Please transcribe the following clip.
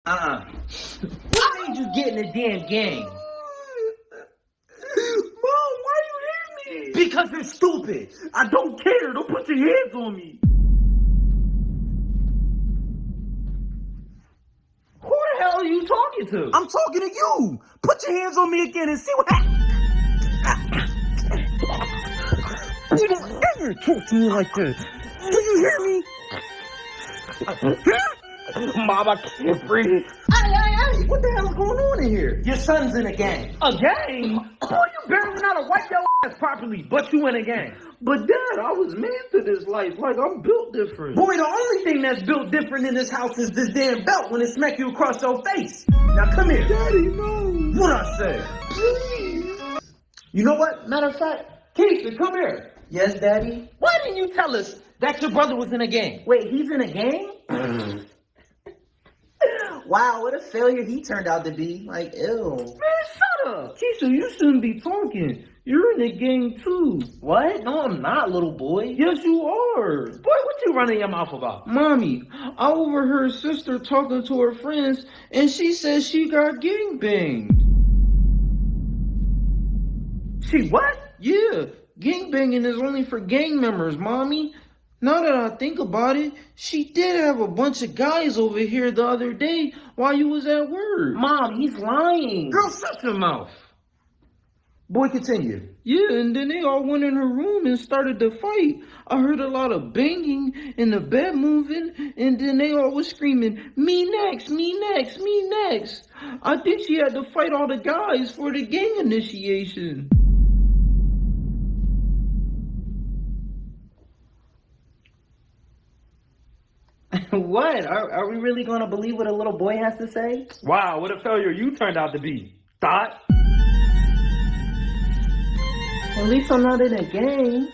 What made you get in the damn gang? Mom, why you hit me? Because you're stupid. I don't care. Don't put your hands on me. Who the hell are you talking to? I'm talking to you. Put your hands on me again and see what happens. You don't ever talk to me like this. Do you hear me? Mom, I can't breathe. Hey, what the hell's going on in here? Your son's in a gang. A gang? Boy, you barely know how to wipe your ass properly, but you in a gang. But Dad, I was made for this life. Like, I'm built different. Boy, the only thing that's built different in this house is this damn belt when it smack you across your face. Now come here. Daddy, no. What I say? Please. You know what? Matter of fact, Keisha, come here. Yes, Daddy? Why didn't you tell us that your brother was in a gang? Wait, he's in a gang? Wow, what a failure he turned out to be. Like, ew. Man, shut up. Keisha, you shouldn't be talking. You're in a gang too. What? No, I'm not, little boy. Yes, you are. Boy, what you running your mouth about? Mommy, I overheard sister talking to her friends, and she said she got gang banged. She what? Yeah, gang banging is only for gang members, Mommy. Now that I think about it, she did have a bunch of guys over here the other day while you was at work. Mom, he's lying. Girl, shut your mouth. Boy, continue. Yeah, and then they all went in her room and started to fight. I heard a lot of banging and the bed moving, and then they all was screaming, me next, me next, me next. I think she had to fight all the guys for the gang initiation. What? Are we really going to believe what a little boy has to say? Wow, what a failure you turned out to be. Thought? At least I'm not in a gang.